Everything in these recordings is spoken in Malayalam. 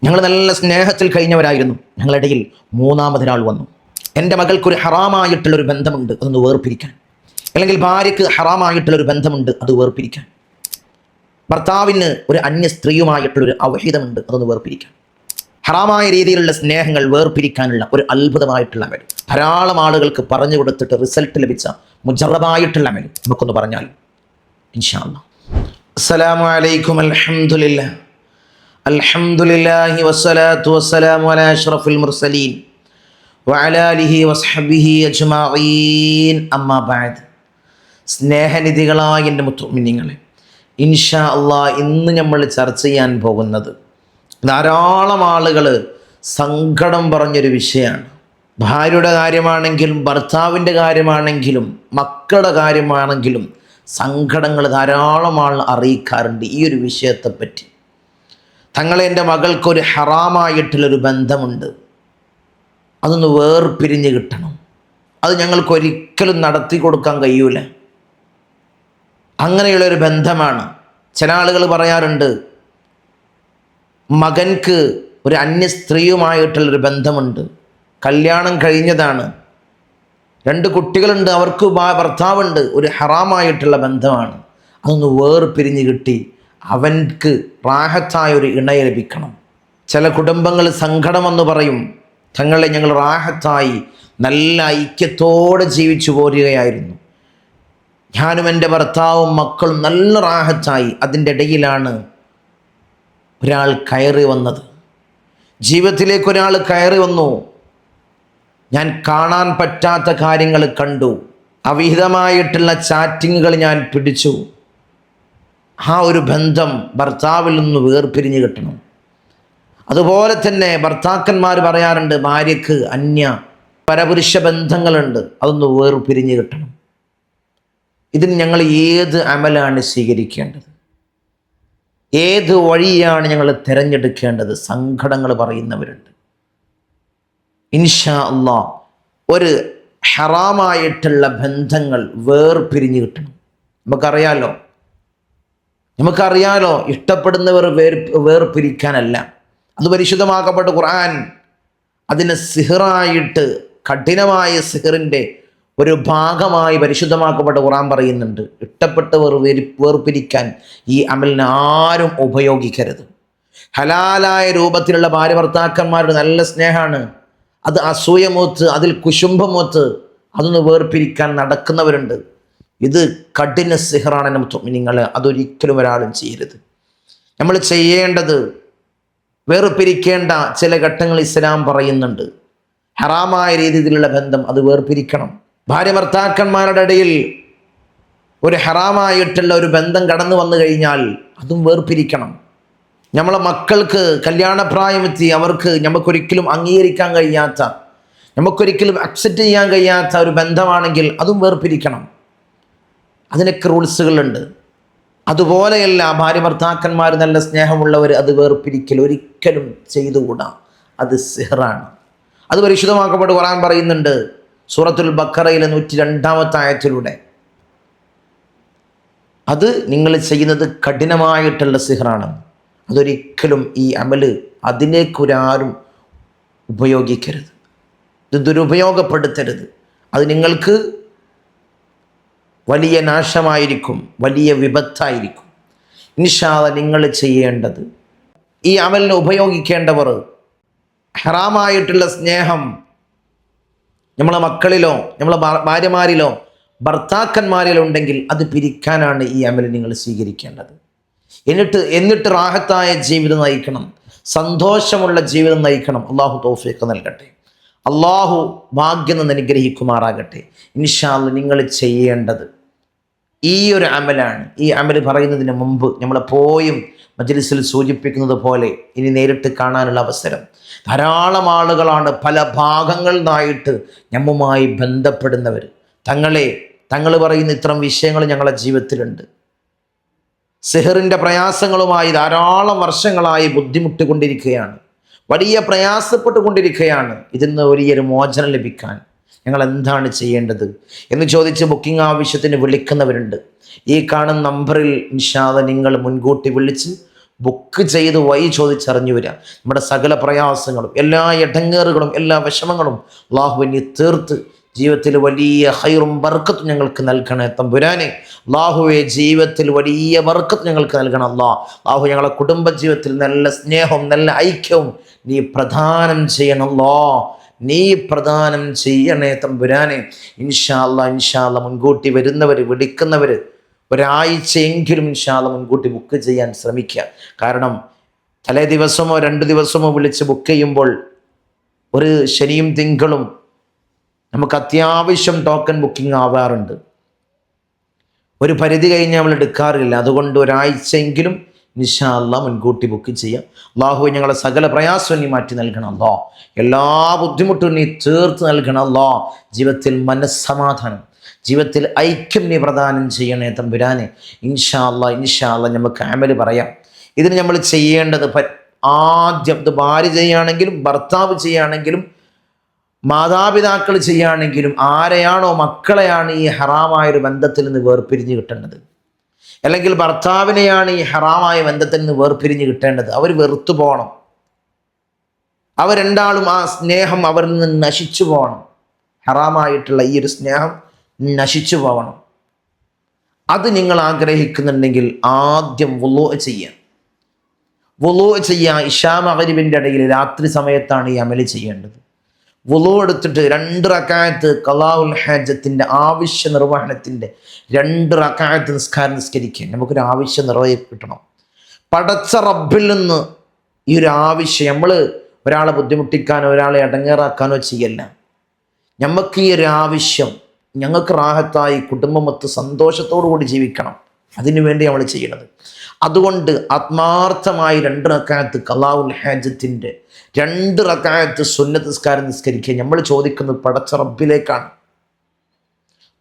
ഞങ്ങൾ നല്ല സ്നേഹത്തിൽ കഴിഞ്ഞവരായിരുന്നു. ഞങ്ങളിടയിൽ മൂന്നാമതൊരാൾ വന്നു. എൻ്റെ മകൾക്കൊരു ഹറാമായിട്ടുള്ളൊരു ബന്ധമുണ്ട്, അതൊന്ന് വേർപിരിക്കാൻ. അല്ലെങ്കിൽ ഭാര്യയ്ക്ക് ഹറാമായിട്ടുള്ളൊരു ബന്ധമുണ്ട്, അത് വേർപിരിക്കാൻ. ഭർത്താവിന് ഒരു അന്യ സ്ത്രീയുമായിട്ടുള്ളൊരു അവഹിതമുണ്ട്, അതൊന്ന് വേർപിരിക്കാൻ. ഹറാമായ രീതിയിലുള്ള സ്നേഹങ്ങൾ വേർപിരിക്കാനുള്ള ഒരു അത്ഭുതമായിട്ടുള്ള അമൽ ധാരാളം ആളുകൾക്ക് പറഞ്ഞു കൊടുത്തിട്ട് റിസൾട്ട് ലഭിച്ച മുജറബായിട്ടുള്ള അമൽ നമുക്കൊന്ന് പറഞ്ഞാൽ ഇൻഷാ അല്ലാഹ്. അസ്സലാമു അലൈക്കും. അൽഹംദുലില്ലാഹ് അൽഹംദുലില്ലാഹി വസ്സലാത്തു വസ്സലാമു അലാ അഷ്റഫിൽ മുർസലീൻ വഅലാ ആലിഹി വസ്ഹബിഹി അജ്മഈൻ. അമ്മാ ബഅദ്. സ്നേഹനിധികളായ എൻ്റെ മുഅ്മിനീങ്ങളെ, ഇൻഷാ അല്ലാഹ് ഇന്ന് നമ്മൾ ചർച്ച ചെയ്യാൻ പോകുന്നത് ധാരാളം ആളുകൾ സങ്കടം പറഞ്ഞൊരു വിഷയമാണ്. ഭാര്യയുടെ കാര്യമാണെങ്കിലും ഭർത്താവിൻ്റെ കാര്യമാണെങ്കിലും മക്കളുടെ കാര്യമാണെങ്കിലും സങ്കടങ്ങൾ ധാരാളം ആൾ അറിയിക്കാറുണ്ട് ഈ ഒരു വിഷയത്തെപ്പറ്റി. തങ്ങളെ എൻ്റെ മകൾക്കൊരു ഹറാമായിട്ടുള്ളൊരു ബന്ധമുണ്ട്, അതൊന്ന് വേർപിരിഞ്ഞ് കിട്ടണം, അത് ഞങ്ങൾക്കൊരിക്കലും നടത്തി കൊടുക്കാൻ കഴിയൂല. അങ്ങനെയുള്ളൊരു ബന്ധമാണ്. ചില ആളുകൾ പറയാറുണ്ട്, മകൻക്ക് ഒരു അന്യ സ്ത്രീയുമായിട്ടുള്ളൊരു ബന്ധമുണ്ട്, കല്യാണം കഴിഞ്ഞതാണ്, 2 കുട്ടികളുണ്ട്, അവർക്ക് ഭർത്താവുണ്ട്, ഒരു ഹറാമായിട്ടുള്ള ബന്ധമാണ്, അതൊന്ന് വേർപിരിഞ്ഞ് കിട്ടി അവൻക്ക് റാഹത്തായ ഒരു ഇണയെ ലഭിക്കണം. ചില കുടുംബങ്ങൾ സങ്കടമെന്ന് പറയും, തങ്ങളെ ഞങ്ങൾ റാഹത്തായി നല്ല ഐക്യത്തോടെ ജീവിച്ചു പോരുകയായിരുന്നു, ഞാനും എൻ്റെ ഭർത്താവും മക്കളും നല്ല റാഹത്തായി. അതിൻ്റെ ഇടയിലാണ് ഒരാൾ കയറി വന്നത്, ജീവിതത്തിലേക്ക് ഒരാൾ കയറി വന്നു. ഞാൻ കാണാൻ പറ്റാത്ത കാര്യങ്ങൾ കണ്ടു, അവിഹിതമായിട്ടുള്ള ചാറ്റിങ്ങുകൾ ഞാൻ പിടിച്ചു. ആ ഒരു ബന്ധം ഭർത്താവിൽ നിന്ന് വേർപിരിഞ്ഞ് കിട്ടണം. അതുപോലെ തന്നെ ഭർത്താക്കന്മാർ പറയാറുണ്ട്, ഭാര്യയ്ക്ക് അന്യ പരപുരുഷ ബന്ധങ്ങളുണ്ട്, അതൊന്ന് വേർപിരിഞ്ഞ് കിട്ടണം. ഇതിന് ഞങ്ങൾ ഏത് അമലാണ് സ്വീകരിക്കേണ്ടത്, ഏത് വഴിയാണ് ഞങ്ങൾ തിരഞ്ഞെടുക്കേണ്ടത്? സങ്കടങ്ങൾ പറയുന്നവരുണ്ട്. ഇൻഷാ അല്ലാഹ് ഒരു ഹറാമായിട്ടുള്ള ബന്ധങ്ങൾ വേർപിരിഞ്ഞ് കിട്ടണം. നമുക്കറിയാലോ ഇഷ്ടപ്പെടുന്നവർ വേർപിരിക്കാനല്ല. അത് പരിശുദ്ധമാക്കപ്പെട്ട ഖുർആൻ അതിനെ സിഹറായിട്ട്, കഠിനമായ സിഹറിൻ്റെ ഒരു ഭാഗമായി പരിശുദ്ധമാക്കപ്പെട്ട ഖുർആൻ പറയുന്നുണ്ട്. ഇഷ്ടപ്പെട്ടവർ വേർപിരിക്കാൻ ഈ അമലിനെ ആരും ഉപയോഗിക്കരുത്. ഹലാലായ രൂപത്തിലുള്ള ഭാര്യ ഭർത്താക്കന്മാരുടെ നല്ല സ്നേഹമാണ്, അത് അസൂയമൂത്ത്, അതിൽ കുശുംബമൂത്ത് അതൊന്ന് വേർപിരിക്കാൻ നടക്കുന്നവരുണ്ട്. ഇത് കഠിന സിഹറാണ്. നിങ്ങൾ അതൊരിക്കലും ഒരാളും ചെയ്യരുത്. നമ്മൾ ചെയ്യേണ്ടത്, വേർപിരിക്കേണ്ട ചില ഘട്ടങ്ങൾ ഇസ്ലാം പറയുന്നുണ്ട്. ഹറാമായ രീതിയിലുള്ള ബന്ധം അത് വേർപിരിക്കണം. ഭാര്യ ഭർത്താക്കന്മാരുടെ ഇടയിൽ ഒരു ഹറാമായിട്ടുള്ള ഒരു ബന്ധം കടന്നു വന്നു കഴിഞ്ഞാൽ അതും വേർപിരിക്കണം. നമ്മളെ മക്കൾക്ക് കല്യാണപ്രായമെത്തി അവർക്ക് നമുക്കൊരിക്കലും അംഗീകരിക്കാൻ കഴിയാത്ത, നമുക്കൊരിക്കലും അക്സെപ്റ്റ് ചെയ്യാൻ കഴിയാത്ത ഒരു ബന്ധമാണെങ്കിൽ അതും വേർപിരിക്കണം. അതിനൊക്കെ റൂൾസുകളുണ്ട്. അതുപോലെയല്ല ഭാര്യ ഭർത്താക്കന്മാർ നല്ല സ്നേഹമുള്ളവർ അത് വേർപിരിക്കൽ ഒരിക്കലും ചെയ്തുകൂടാ, അത് സിഹറാണ്. അത് പരിശുദ്ധമാക്കപ്പെട്ട് ഖുർആൻ പറയുന്നുണ്ട് സൂറത്തുൽ ബഖറയിലെ 102-ാമത്തെ ആയത്തിലൂടെ. അത് നിങ്ങൾ ചെയ്യുന്നത് കഠിനമായിട്ടുള്ള സിഹറാണ്. അതൊരിക്കലും ഈ അമല് അതിനേക്കൊരാരും ഉപയോഗിക്കരുത്, ഇത് ദുരുപയോഗപ്പെടുത്തരുത്. അത് നിങ്ങൾക്ക് വലിയ നാശമായിരിക്കും, വലിയ വിപത്തായിരിക്കും. ഇൻഷാ അല്ലാഹ് നിങ്ങൾ ചെയ്യേണ്ടത്, ഈ അമലിനെ ഉപയോഗിക്കേണ്ടവർ ഹറാമായിട്ടുള്ള സ്നേഹം നമ്മളെ മക്കളിലോ നമ്മളെ ഭാര്യമാരിലോ ഭർത്താക്കന്മാരിലോ ഉണ്ടെങ്കിൽ അത് പിരിക്കാനാണ് ഈ അമൽ നിങ്ങൾ സ്വീകരിക്കേണ്ടത്. എന്നിട്ട് റാഹത്തായ ജീവിതം നയിക്കണം, സന്തോഷമുള്ള ജീവിതം നയിക്കണം. അള്ളാഹു തൗഫീഖ് നൽകട്ടെ, അള്ളാഹു ഭാഗ്യം അനുഗ്രഹിക്കുമാറാകട്ടെ. ഇൻഷാ അല്ലാഹ് നിങ്ങൾ ചെയ്യേണ്ടത് ഈ ഒരു അമലാണ്. ഈ അമൽ പറയുന്നതിന് മുമ്പ് നമ്മളെപ്പോഴും മജ്ലിസിൽ സൂചിപ്പിക്കുന്നത് പോലെ ഇനി നേരിട്ട് കാണാനുള്ള അവസരം ധാരാളം ആളുകളാണ് പല ഭാഗങ്ങളിൽ നിന്നായിട്ട് നമ്മുമായി ബന്ധപ്പെടുന്നവർ. തങ്ങൾ പറയുന്ന ഇത്തരം വിഷയങ്ങൾ ഞങ്ങളുടെ ജീവിതത്തിലുണ്ട്. സിഹറിൻ്റെ പ്രയാസങ്ങളുമായി ധാരാളം വർഷങ്ങളായി ബുദ്ധിമുട്ടിക്കൊണ്ടിരിക്കുകയാണ്, വലിയ പ്രയാസപ്പെട്ടുകൊണ്ടിരിക്കുകയാണ്. ഇതിന്ന് വലിയൊരു മോചനം ലഭിക്കാൻ ഞങ്ങൾ എന്താണ് ചെയ്യേണ്ടത് എന്ന് ചോദിച്ച് ബുക്കിംഗ് ആവശ്യത്തിന് വിളിക്കുന്നവരുണ്ട്. ഈ കാണുന്ന നമ്പറിൽ ഇൻഷാ അല്ലാഹ് നിങ്ങൾ മുൻകൂട്ടി വിളിച്ച് ബുക്ക് ചെയ്ത് വഴി ചോദിച്ചറിഞ്ഞു വരിക. നമ്മുടെ സകല പ്രയാസങ്ങളും എല്ലാ ഇടങ്ങേറുകളും എല്ലാ വിഷമങ്ങളും അള്ളാഹുവിനെ തീർത്ത് ജീവിതത്തിൽ വലിയ ഹൈറും ബർക്കത്തും ഞങ്ങൾക്ക് നൽകണേ തമ്പുരാനെ. അള്ളാഹുവെ ജീവിതത്തിൽ വലിയ ബർക്കത്ത് ഞങ്ങൾക്ക് നൽകണം അള്ളാഹു. ഞങ്ങളെ കുടുംബ ജീവിതത്തിൽ നല്ല സ്നേഹവും നല്ല ഐക്യവും നീ പ്രദാനം ചെയ്യണം നീ പ്രദാനം ചെയ്യണേ തമ്പുരാനെ. ഇൻഷാ അല്ലാഹ് മുൻകൂട്ടി വരുന്നവർ വിളിക്കുന്നവർ ഒരാഴ്ചയെങ്കിലും ഇൻഷാ അല്ലാഹ് മുൻകൂട്ടി ബുക്ക് ചെയ്യാൻ ശ്രമിക്കുക. കാരണം തലേ ദിവസമോ 2 ദിവസമോ വിളിച്ച് ബുക്ക് ചെയ്യുമ്പോൾ ഒരു ശനിയും തിങ്കളും നമുക്ക് അത്യാവശ്യം ടോക്കൺ ബുക്കിംഗ് ആവാറുണ്ട്. ഒരു പരിധി കഴിഞ്ഞ് നമ്മൾ എടുക്കാറില്ല. അതുകൊണ്ട് ഒരാഴ്ചയെങ്കിലും ഇൻഷാ അല്ലാഹ് മുൻകൂട്ടി ബുക്ക് ചെയ്യാം. അള്ളാഹു ഞങ്ങളെ സകല പ്രയാസവും നീ മാറ്റി നൽകണം എല്ലാ ബുദ്ധിമുട്ടും നീ തീർത്ത് നൽകണം ജീവിതത്തിൽ മനസ്സമാധാനം, ജീവിതത്തിൽ ഐക്യം നീ പ്രദാനം ചെയ്യണേ തമ്പുരാനെ. ഇൻഷാ അല്ലാഹ് നമുക്ക് അമല് പറയാം. ഇതിന് നമ്മൾ ചെയ്യേണ്ടത് ആദ്യം, ഇത് ഭാര്യ ചെയ്യുകയാണെങ്കിലും ഭർത്താവ് ചെയ്യുകയാണെങ്കിലും മാതാപിതാക്കൾ ചെയ്യുകയാണെങ്കിലും ആരെയാണോ, മക്കളെയാണ് ഈ ഹറാമായൊരു ബന്ധത്തിൽ നിന്ന് വേർപിരിഞ്ഞ് കിട്ടേണ്ടത്, അല്ലെങ്കിൽ ഭർത്താവിനെയാണ് ഈ ഹറാമായ ബന്ധത്തിൽ നിന്ന് വേർപിരിഞ്ഞ് കിട്ടേണ്ടത്. അവർ വെറുത്തു പോകണം. അവർ രണ്ടാളും ആ സ്നേഹം അവരിൽ നിന്ന് നശിച്ചു പോകണം. ഹറാമായിട്ടുള്ള ഈ ഒരു സ്നേഹം നശിച്ചു പോകണം. അത് നിങ്ങൾ ആഗ്രഹിക്കുന്നുണ്ടെങ്കിൽ ആദ്യം വുളൂ ചെയ്യുക. ഇശാ മഗ്‌രിബിൻ്റെ ഇടയിൽ രാത്രി സമയത്താണ് ഈ അമല് ചെയ്യേണ്ടത്. വുളൂ എടുത്തിട്ട് 2 റക്അത്ത് ഖളാഉൽ ഹാജത്തിൻ്റെ ആവശ്യ നിർവഹണത്തിൻ്റെ 2 റക്അത്ത് നിസ്കാരം നിസ്കരിക്കുക. നമുക്കൊരു ആവശ്യം നിറവേറ്റി കിട്ടണം. പടച്ച റബ്ബിൽ നിന്ന് ഈ ഒരു ആവശ്യം നമ്മൾ ഒരാളെ ബുദ്ധിമുട്ടിക്കാനോ ഒരാളെ ഇടങ്ങേറാക്കാനോ ചെയ്യല്ല. നമുക്ക് ഈ ഒരു ആവശ്യം, ഞങ്ങൾക്ക് റാഹത്തായി കുടുംബമൊത്ത് സന്തോഷത്തോടു കൂടി ജീവിക്കണം, അതിനു വേണ്ടി നമ്മൾ ചെയ്യണത്. അതുകൊണ്ട് ആത്മാർത്ഥമായി 2 റക്അത്ത് ഖളാഉൽ ഹാജത്തിൻ്റെ 2 റക്അത്ത് സുന്നത്ത് നിസ്കാരം നിസ്കരിക്കുക. നമ്മൾ ചോദിക്കുന്നത് പടച്ച റബ്ബിലേക്കാണ്.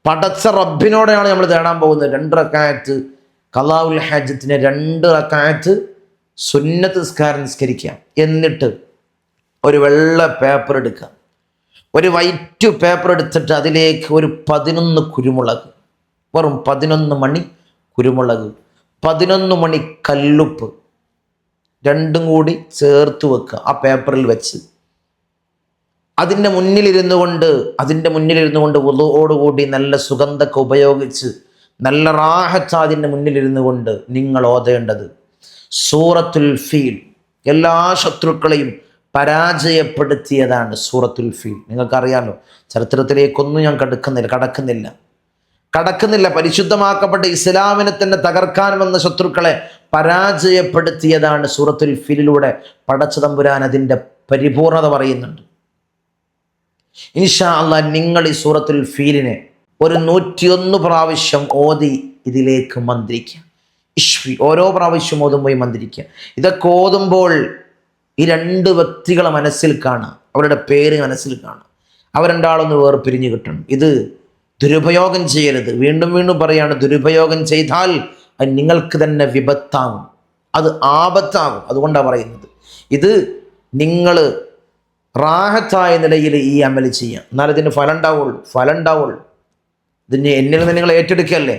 പടച്ച റബ്ബിനോടെയാണ് നമ്മൾ തേടാൻ പോകുന്നത്. 2 റക്അത്ത് ഖളാഉൽ ഹാജത്തിന് 2 റക്അത്ത് സുന്നത്ത് നിസ്കാരം നിസ്കരിക്കുക. എന്നിട്ട് ഒരു വെള്ള പേപ്പർ എടുക്കുക, ഒരു വൈറ്റ് പേപ്പർ എടുത്തിട്ട് അതിലേക്ക് ഒരു 11 കുരുമുളക്, വെറും 11 മണി കുരുമുളക്, 11 മണി കല്ലുപ്പ്, 2ഉം കൂടി ചേർത്ത് വെക്കുക. ആ പേപ്പറിൽ വെച്ച് അതിൻ്റെ മുന്നിലിരുന്നു കൊണ്ട് വുളൂഓടുകൂടി നല്ല സുഗന്ധമൊക്കെ ഉപയോഗിച്ച് നല്ല റാഹത്ത് അതിൻ്റെ മുന്നിലിരുന്നു കൊണ്ട് നിങ്ങൾ ഓതേണ്ടത് സൂറത്തുൽ ഫീൽ. എല്ലാ ശത്രുക്കളെയും പരാജയപ്പെടുത്തിയതാണ് സൂറത്തുൽ ഫീൽ. നിങ്ങൾക്കറിയാമല്ലോ, ചരിത്രത്തിലേക്കൊന്നും ഞാൻ കടക്കുന്നില്ല. പരിശുദ്ധമാക്കപ്പെട്ട ഇസ്ലാമിനെ തന്നെ തകർക്കാൻ വന്ന ശത്രുക്കളെ പരാജയപ്പെടുത്തിയതാണ് സൂറത്തുൽ ഫീലിലൂടെ. പടച്ച തമ്പുരാൻ അതിൻ്റെ പരിപൂർണത പറയുന്നുണ്ട്. ഇൻഷാ അല്ലാഹ് നിങ്ങൾ ഈ സൂറത്തുൽ ഫീലിനെ ഒരു 101 പ്രാവശ്യം ഓതി ഇതിലേക്ക് മന്ത്രിക്കുക. ഓരോ പ്രാവശ്യം ഓതുമ്പോൾ മന്ത്രിക്കുക. ഇതൊക്കെ ഓതുമ്പോൾ ഈ 2 വ്യക്തികളെ മനസ്സിൽ കാണുക, അവരുടെ പേര് മനസ്സിൽ കാണുക. അവർ രണ്ടാളൊന്ന് വേർപിരിഞ്ഞ് കിട്ടണം. ഇത് ദുരുപയോഗം ചെയ്യരുത്. വീണ്ടും പറയാണ്, ദുരുപയോഗം ചെയ്താൽ അത് നിങ്ങൾക്ക് തന്നെ വിപത്താകും, അത് ആപത്താകും. അതുകൊണ്ടാണ് പറയുന്നത്, ഇത് നിങ്ങൾ റാഹത്തായ നിലയിൽ ഈ അമല് ചെയ്യാം, എന്നാൽ ഇതിന് ഫലം ഉണ്ടാവുള്ളൂ. ഇതിന് എന്നിൽ നിന്ന് നിങ്ങൾ ഏറ്റെടുക്കല്ലേ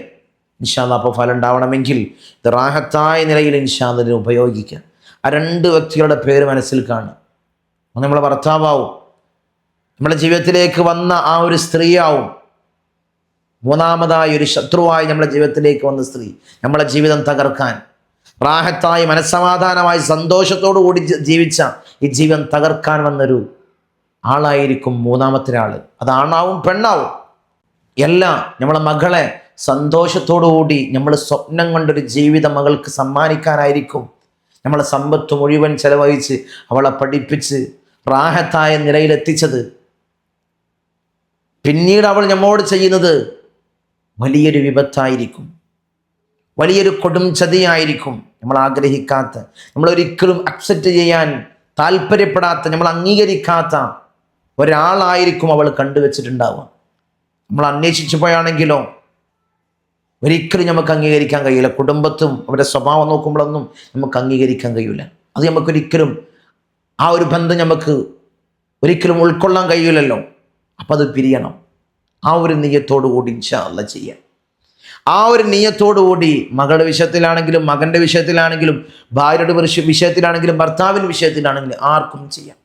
ഇൻഷാ അല്ലാഹ്. അപ്പോൾ ഫലം ഉണ്ടാവണമെങ്കിൽ ഇത് റാഹത്തായ നിലയിൽ ഇൻഷാ അല്ലാഹ് ഇതിന് ഉപയോഗിക്കുക. ആ 2 വ്യക്തികളുടെ പേര് മനസ്സിൽ കാണുക. നമ്മളെ ഭർത്താവാവും, നമ്മുടെ ജീവിതത്തിലേക്ക് വന്ന ആ ഒരു സ്ത്രീയാവും, 3ാമതായി ഒരു ശത്രുവായി നമ്മുടെ ജീവിതത്തിലേക്ക് വന്ന സ്ത്രീ, നമ്മളെ ജീവിതം തകർക്കാൻ, റാഹത്തായി മനസ്സമാധാനമായി സന്തോഷത്തോടു കൂടി ജീവിച്ച ഈ ജീവിതം തകർക്കാൻ വന്നൊരു ആളായിരിക്കും 3ാമത്തെ ആൾ. അത് ആണാവും പെണ്ണാവും എല്ലാം. നമ്മളെ മകളെ സന്തോഷത്തോടുകൂടി നമ്മൾ സ്വപ്നം കൊണ്ടൊരു ജീവിതം മകൾക്ക് സമ്മാനിക്കാനായിരിക്കും നമ്മളെ സമ്പത്ത് മുഴുവൻ ചെലവഴിച്ച് അവളെ പഠിപ്പിച്ച് റാഹത്തായ നിലയിലെത്തിച്ചത്. പിന്നീട് അവൾ നമ്മോട് ചെയ്യുന്നത് വലിയൊരു വിപത്തായിരിക്കും, വലിയൊരു കൊടും ചതിയായിരിക്കും. നമ്മൾ ആഗ്രഹിക്കാത്ത, നമ്മളൊരിക്കലും അക്സെപ്റ്റ് ചെയ്യാൻ താല്പര്യപ്പെടാത്ത, നമ്മൾ അംഗീകരിക്കാത്ത ഒരാളായിരിക്കും അവൾ കണ്ടുവച്ചിട്ടുണ്ടാവുക. നമ്മൾ അന്വേഷിച്ചു പോയാണെങ്കിലോ ഒരിക്കലും നമുക്ക് അംഗീകരിക്കാൻ കഴിയില്ല. കുടുംബത്തും അവരുടെ സ്വഭാവം നോക്കുമ്പോഴൊന്നും നമുക്ക് അംഗീകരിക്കാൻ കഴിയില്ല. അത് നമുക്കൊരിക്കലും ആ ഒരു ബന്ധം നമുക്ക് ഒരിക്കലും ഉൾക്കൊള്ളാൻ കഴിയില്ലല്ലോ. അപ്പം അത് പിരിയണം. ആ ഒരു നിയ്യത്തോടു കൂടി ഇൻഷാ അല്ലാഹ് ചെയ്യാം. ആ ഒരു നിയ്യത്തോടുകൂടി മകളുടെ വിഷയത്തിലാണെങ്കിലും മകൻ്റെ വിഷയത്തിലാണെങ്കിലും ഭാര്യയുടെ വിഷയത്തിലാണെങ്കിലും ഭർത്താവിൻ്റെ വിഷയത്തിലാണെങ്കിലും ആർക്കും ചെയ്യാം.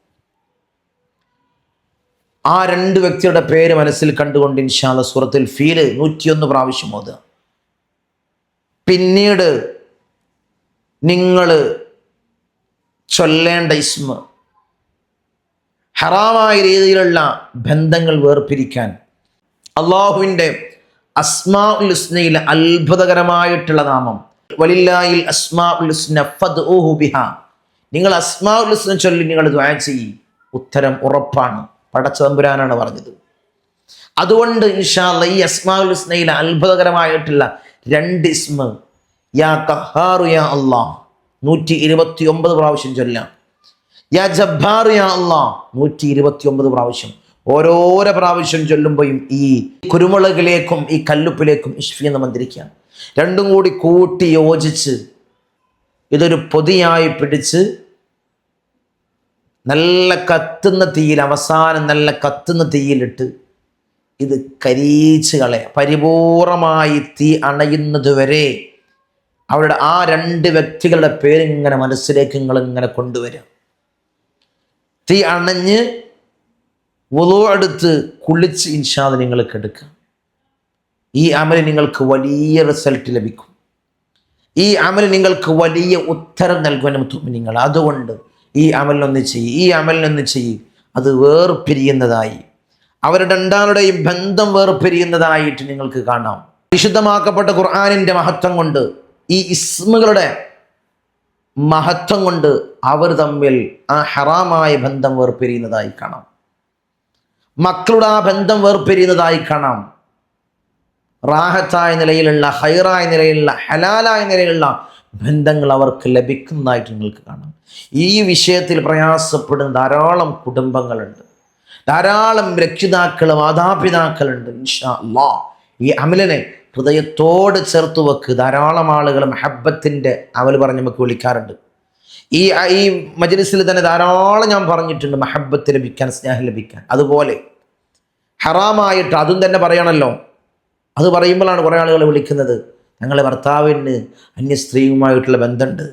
ആ രണ്ട് വ്യക്തിയുടെ പേര് മനസ്സിൽ കണ്ടുകൊണ്ട് ഇൻഷാ അല്ലാഹ് സൂറത്തുൽ ഫീൽ 101 പ്രാവശ്യം ഓതുക. പിന്നീട് നിങ്ങൾ ചൊല്ലേണ്ട ഇസ്മ ഹറാമായ രീതിയിലുള്ള ബന്ധങ്ങൾ വേർപിരിക്കാൻ അള്ളാഹുവിൻ്റെ അസ്മാഉൽ ഹുസ്നയിലെ അത്ഭുതകരമായിട്ടുള്ള നാമം വലില്ലാഹിൽ അസ്മാഉൽ ഹുസ്ന ഫദ്ഉഹു ബിഹാ. നിങ്ങൾ അസ്മാഉൽ ഹുസ്ന ചൊല്ലി നിങ്ങൾ ദുആ ചെയ്യ്, ഉത്തരം ഉറപ്പാണ്. പടച്ച തമ്പുരാനാണ് പറഞ്ഞത്. അതുകൊണ്ട് ഇൻഷാ അല്ലാഹ് ഈ അസ്മാഉൽ ഹുസ്നയിലെ അത്ഭുതകരമായിട്ടുള്ള രണ്ട് ഇസ്മ യാ ഖഹാറു യാ അല്ലാഹ് 129 പ്രാവശ്യം ചൊല്ലാം. യാ ജബ്ബാർ യാ അല്ലാഹ് 129 പ്രാവശ്യം. ഓരോരോ പ്രാവശ്യം ചൊല്ലുമ്പോഴും ഈ കുരുമുളകിലേക്കും ഈ കല്ലുപ്പിലേക്കും ഇഷ്ഫി എന്ന് മന്ത്രിക്കുക. രണ്ടും കൂടി കൂട്ടി യോജിച്ച് ഇതൊരു പൊതിയായി പിടിച്ച് നല്ല കത്തുന്ന തീയിൽ, അവസാനം നല്ല കത്തുന്ന തീയിലിട്ട് ഇത് കരിയിച്ച് കളയാം. പരിപൂർണമായി തീ അണയുന്നത് വരെ അവരുടെ ആ രണ്ട് വ്യക്തികളുടെ പേരിങ്ങനെ മനസ്സിലേക്ക് നിങ്ങളിങ്ങനെ കൊണ്ടുവരാം. തീ അണഞ്ഞ് വുളൂ എടുത്ത് കുളിച്ച് ഇൻഷാ അല്ലാഹ് നിങ്ങൾക്ക് എടുക്കാം. ഈ അമൽ നിങ്ങൾക്ക് വലിയ റിസൾട്ട് ലഭിക്കും. ഈ അമൽ നിങ്ങൾക്ക് വലിയ ഉത്തരം നൽകുവാനും നിങ്ങൾ. അതുകൊണ്ട് ഈ അമലിനൊന്ന് ചെയ്യ്, അത് വേർപിരിയുന്നതായി, അവരുടെ രണ്ടാളുടെയും ബന്ധം വേർപിരിയുന്നതായിട്ട് നിങ്ങൾക്ക് കാണാം. വിശുദ്ധമാക്കപ്പെട്ട ഖുർആനിൻ്റെ മഹത്വം കൊണ്ട്, ഈ ഇസ്മുകളുടെ മഹത്വം കൊണ്ട് അവർ തമ്മിൽ ആ ഹറാമായ ബന്ധം വേർപിരിയുന്നതായി കാണാം. മക്കളുടെ ആ ബന്ധം വേർപിരിയുന്നതായി കാണാം. റാഹത്തായ നിലയിലുള്ള, ഹൈറായ നിലയിലുള്ള, ഹലാലായ നിലയിലുള്ള ബന്ധങ്ങൾ അവർക്ക് ലഭിക്കുന്നതായിട്ട് നിങ്ങൾക്ക് കാണാം. ഈ വിഷയത്തിൽ പ്രയാസപ്പെടുന്ന ധാരാളം കുടുംബങ്ങളുണ്ട്, ധാരാളം രക്ഷിതാക്കൾ, മാതാപിതാക്കളുണ്ട്. ഇൻഷാ അല്ലാഹ് ഈ അമലിനെ ഹൃദയത്തോട് ചേർത്ത് വെക്ക്. ധാരാളം ആളുകൾ മഹബത്തിൻ്റെ അമൽ പറഞ്ഞ് നമുക്ക് വിളിക്കാറുണ്ട്. ഈ മജ്ലിസിൽ തന്നെ ധാരാളം ഞാൻ പറഞ്ഞിട്ടുണ്ട് മഹബത്ത് ലഭിക്കാൻ, സ്നേഹം ലഭിക്കാൻ. അതുപോലെ ഹറാമായിട്ട് അതും തന്നെ പറയണമല്ലോ. അത് പറയുമ്പോഴാണ് കുറേ ആളുകൾ വിളിക്കുന്നത്, ഞങ്ങളുടെ ഭർത്താവിന് അന്യ സ്ത്രീയുമായിട്ടുള്ള ബന്ധമുണ്ട്,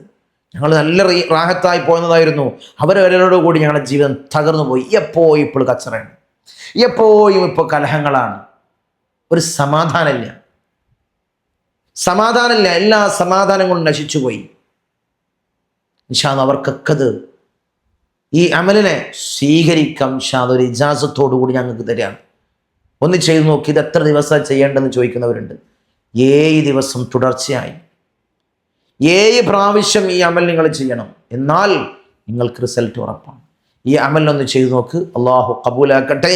ഞങ്ങൾ നല്ല റാഹത്തായി പോകുന്നതായിരുന്നു, അവരവരോട് കൂടി ഞങ്ങളുടെ ജീവിതം തകർന്നു പോയി, എപ്പോഴും ഇപ്പോൾ കച്ചറയാണ്, എപ്പോഴും ഇപ്പോൾ കലഹങ്ങളാണ്, ഒരു സമാധാനമില്ല, എല്ലാ സമാധാനങ്ങളും നശിച്ചുപോയി. ഇൻഷാ അല്ലാഹ് അവർക്കൊക്കെ ഈ അമലിനെ സ്വീകരിക്കാം. ഇൻഷാ അല്ലാഹ് ഒരു ഇജാസത്തോടു കൂടി ഞങ്ങൾക്ക് തരികയാണ്. ഒന്ന് ചെയ്തു നോക്കി. ഇത് എത്ര ദിവസമായി ചെയ്യേണ്ടെന്ന് ചോദിക്കുന്നവരുണ്ട്. 7 ദിവസം തുടർച്ചയായി 7 പ്രാവശ്യം ഈ അമൽ നിങ്ങൾ ചെയ്യണം. എന്നാൽ നിങ്ങൾക്ക് റിസൾട്ട് ഉറപ്പാണ്. ഈ അമലിനൊന്ന് ചെയ്തു നോക്ക്. അള്ളാഹു കബൂലാക്കട്ടെ,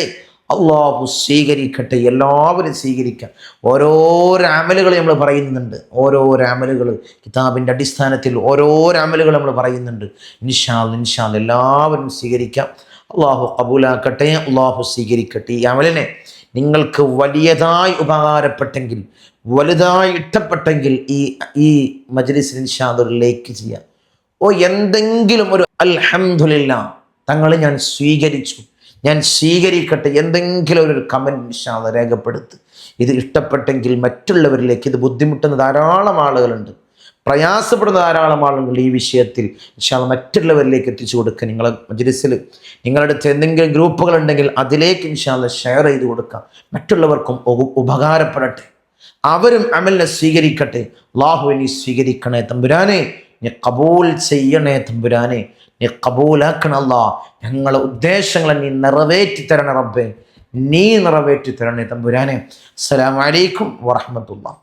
അള്ളാഹു സ്വീകരിക്കട്ടെ. എല്ലാവരും സ്വീകരിക്കാം. ഓരോരോ അമലുകൾ നമ്മൾ പറയുന്നുണ്ട്, ഓരോരോ അമലുകൾ കിതാബിൻ്റെ അടിസ്ഥാനത്തിൽ ഓരോരോ അമലുകൾ നമ്മൾ പറയുന്നുണ്ട്. ഇൻഷാ അല്ലാഹ് എല്ലാവരും സ്വീകരിക്കാം. അള്ളാഹു കബൂലാക്കട്ടെ, അള്ളാഹു സ്വീകരിക്കട്ടെ. ഈ അമലിനെ നിങ്ങൾക്ക് വലിയതായി ഉപകാരപ്പെട്ടെങ്കിൽ, വലുതായി ഇഷ്ടപ്പെട്ടെങ്കിൽ ഈ മജ്ലിസിൽ ഇൻഷാ അല്ലാഹ് ഒരു ലൈക്ക് ചെയ്യാം. എന്തെങ്കിലും ഒരു അൽഹംദുലില്ലാഹ് തങ്ങളെ ഞാൻ സ്വീകരിച്ചു, ഞാൻ സ്വീകരിക്കട്ടെ, എന്തെങ്കിലും ഒരു കമൻറ്റ് ഇൻഷാ അല്ലാഹ് രേഖപ്പെടുത്ത്. ഇത് ഇഷ്ടപ്പെട്ടെങ്കിൽ മറ്റുള്ളവരിലേക്ക്, ഇത് ബുദ്ധിമുട്ടുന്ന ധാരാളം ആളുകളുണ്ട്, പ്രയാസപ്പെടുന്ന ധാരാളം ആളുകൾ ഈ വിഷയത്തിൽ ഇൻഷാ അല്ലാഹ് മറ്റുള്ളവരിലേക്ക് എത്തിച്ചു കൊടുക്കുക. നിങ്ങളെ മജ്ലിസിൽ നിങ്ങളുടെ അടുത്ത് എന്തെങ്കിലും ഗ്രൂപ്പുകൾ ഉണ്ടെങ്കിൽ അതിലേക്ക് ഇൻഷാ അല്ലാഹ് ഷെയർ ചെയ്ത് കൊടുക്കുക. മറ്റുള്ളവർക്കും ഉപകാരപ്പെടട്ടെ, അവരും അമലിനെ സ്വീകരിക്കട്ടെ. അല്ലാഹുവിനെ സ്വീകരിക്കണേ തമ്പുരാനെ, നീ കബൂൽ ചെയ്യണേ തമ്പുരാനെ, നീ കബൂലാക്കണം അല്ലാഹ്. ഞങ്ങളെ ഉദ്ദേശങ്ങളെ നീ നിറവേറ്റി തരണേ റബ്ബേ, നീ നിറവേറ്റി തരണേ തമ്പുരാനെ. അസ്സലാമു അലൈക്കും വറഹ്മത്തുള്ളാഹി.